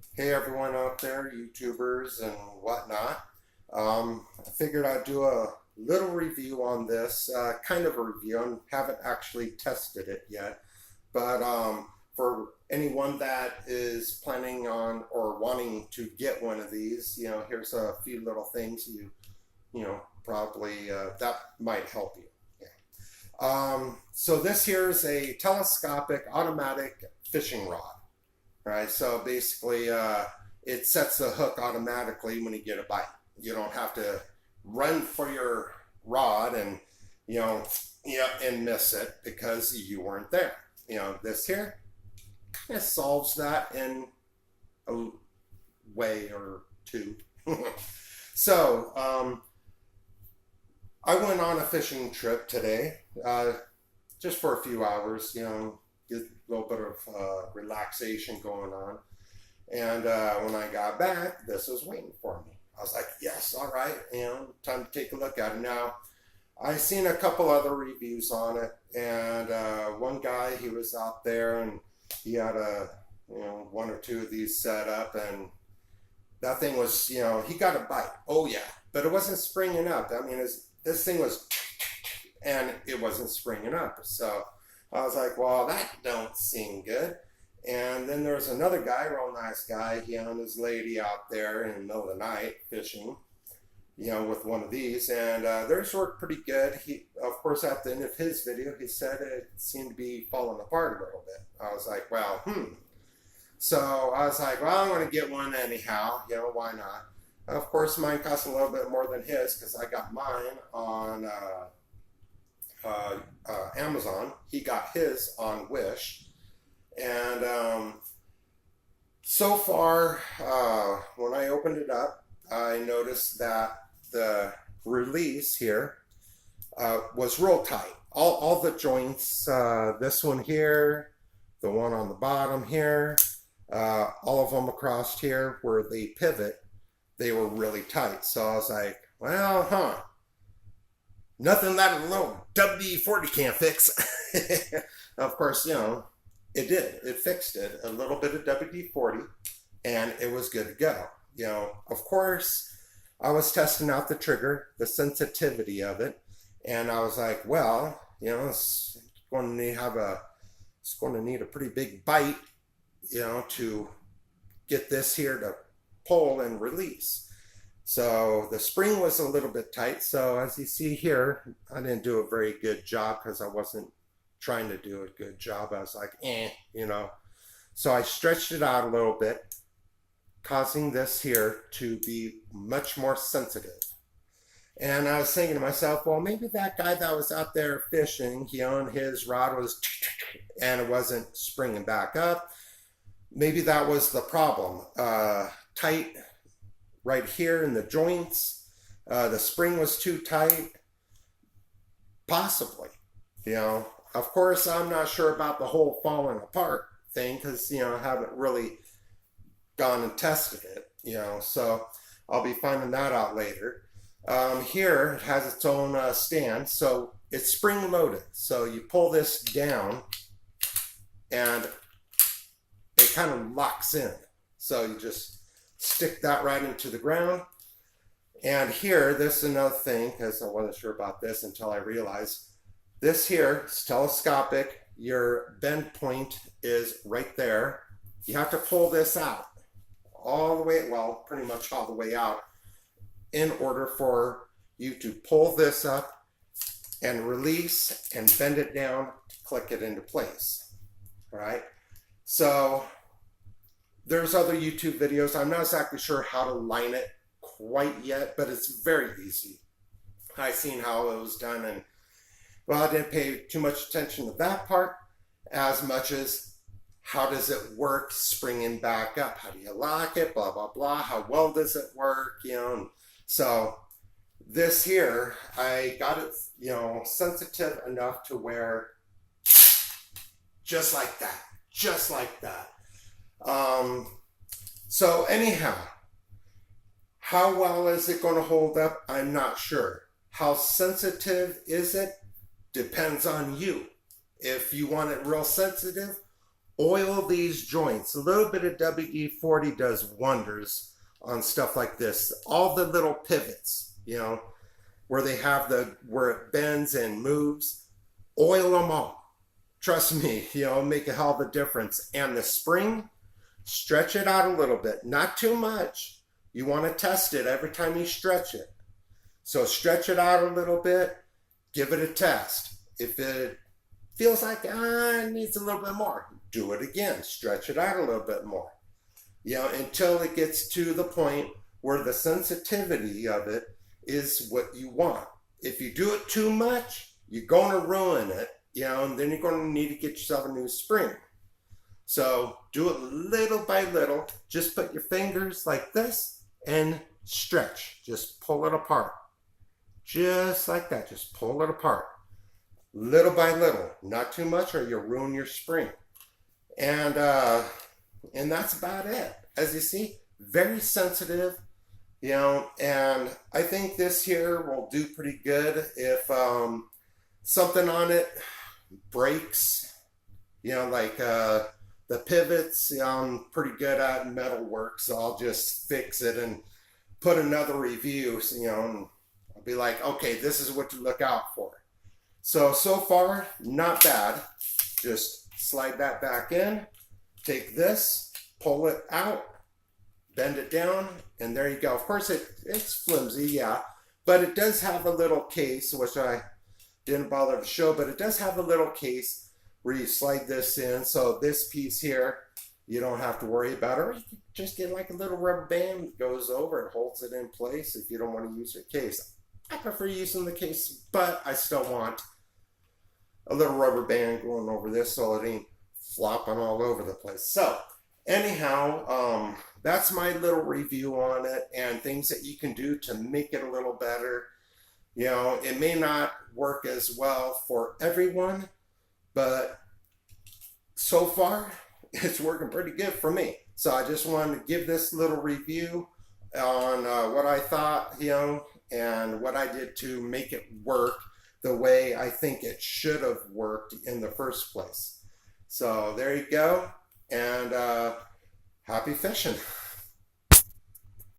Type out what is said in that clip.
Hey everyone out there, YouTubers and whatnot. I figured I'd do a little review on this, kind of a review. I haven't actually tested it yet, but for anyone that is planning on or wanting to get one of these, here's a few little things probably that might help you. Yeah. So this here is a telescopic automatic fishing rod. Right, so basically, it sets the hook automatically when you get a bite. You don't have to run for your rod and and miss it because you weren't there. This here kind of solves that in a way or two. So I went on a fishing trip today, just for a few hours. Get a little bit of relaxation going on. And when I got back, this was waiting for me. I was like, yes, all right, time to take a look at it. Now, I seen a couple other reviews on it, and one guy, he was out there and he had one or two of these set up, and that thing was, he got a bite. Oh yeah, but it wasn't springing up. I mean, this thing was, and it wasn't springing up. So I was like, well, that don't seem good. And then there was another guy, real nice guy, he and his lady out there in the middle of the night fishing, with one of these, and theirs worked pretty good. He, of course, at the end of his video, he said it seemed to be falling apart a little bit. I was like, well, So I was like, well, I'm going to get one anyhow, why not? Of course, mine cost a little bit more than his because I got mine on Amazon. He got his on Wish. And so far, when I opened it up, I noticed that the release here was real tight. All the joints, this one here, the one on the bottom here, all of them across here where they pivot, they were really tight. So I was like, well, nothing that a little WD-40 can't fix. Of course, it did. It fixed it. A little bit of WD-40, and it was good to go. Of course, I was testing out the trigger, the sensitivity of it, and I was like, well, it's going to need a pretty big bite, to get this here to pull and release. So the spring was a little bit tight. So as you see here, I didn't do a very good job because I wasn't trying to do a good job. I was like, So I stretched it out a little bit, causing this here to be much more sensitive. And I was thinking to myself, well, maybe that guy that was out there fishing, and his rod was, and it wasn't springing back up. Maybe that was the problem. Tight right here in the joints. The spring was too tight. Possibly, Of course, I'm not sure about the whole falling apart thing because, I haven't really gone and tested it, so I'll be finding that out later. Here, it has its own stand, so it's spring loaded. So you pull this down and it kind of locks in. So you just stick that right into the ground. And here, this is another thing, because I wasn't sure about this until I realized this here is telescopic. Your bend point is right there. You have to pull this out all the way, well, pretty much all the way out in order for you to pull this up and release and bend it down to click it into place. All right. So there's other YouTube videos. I'm not exactly sure how to line it quite yet, but it's very easy. I seen how it was done, and well, I didn't pay too much attention to that part as much as how does it work springing back up? How do you lock it? Blah, blah, blah. How well does it work? And so this here, I got it, sensitive enough to where just like that. So anyhow, how well is it going to hold up? I'm not sure. How sensitive is it? Depends on you. If you want it real sensitive, Oil these joints. A little bit of WD-40 does wonders on stuff like this. All the little pivots, you know, where they have where it bends and moves, oil them all. Trust me, you know, make a hell of a difference. And the spring, stretch it out a little bit, not too much. You want to test it every time you stretch it. So stretch it out a little bit, give it a test. If it feels like it needs a little bit more, do it again, stretch it out a little bit more. You know, until it gets to the point where the sensitivity of it is what you want. If you do it too much, you're going to ruin it, you know, and then you're going to need to get yourself a new spring. So do it little by little. Just put your fingers like this and stretch. Just pull it apart. Just like that. Just pull it apart. Little by little. Not too much or you'll ruin your spring. And that's about it. As you see, very sensitive, you know, and I think this here will do pretty good if something on it breaks, you know, like the pivots, I'm pretty good at metal work, so I'll just fix it and put another review, you know, and I'll be like, okay, this is what to look out for. So far, not bad. Just slide that back in, take this, pull it out, bend it down, and there you go. Of course, it's flimsy, yeah, but it does have a little case, which I didn't bother to show, but it does have a little case where you slide this in. So this piece here, you don't have to worry about it. Or you can just get like a little rubber band that goes over and holds it in place if you don't want to use your case. I prefer using the case, but I still want a little rubber band going over this so it ain't flopping all over the place. So anyhow, that's my little review on it and things that you can do to make it a little better. You know, it may not work as well for everyone, but so far it's working pretty good for me. So I just wanted to give this little review on what I thought, you know, and what I did to make it work the way I think it should have worked in the first place. So there you go, and happy fishing.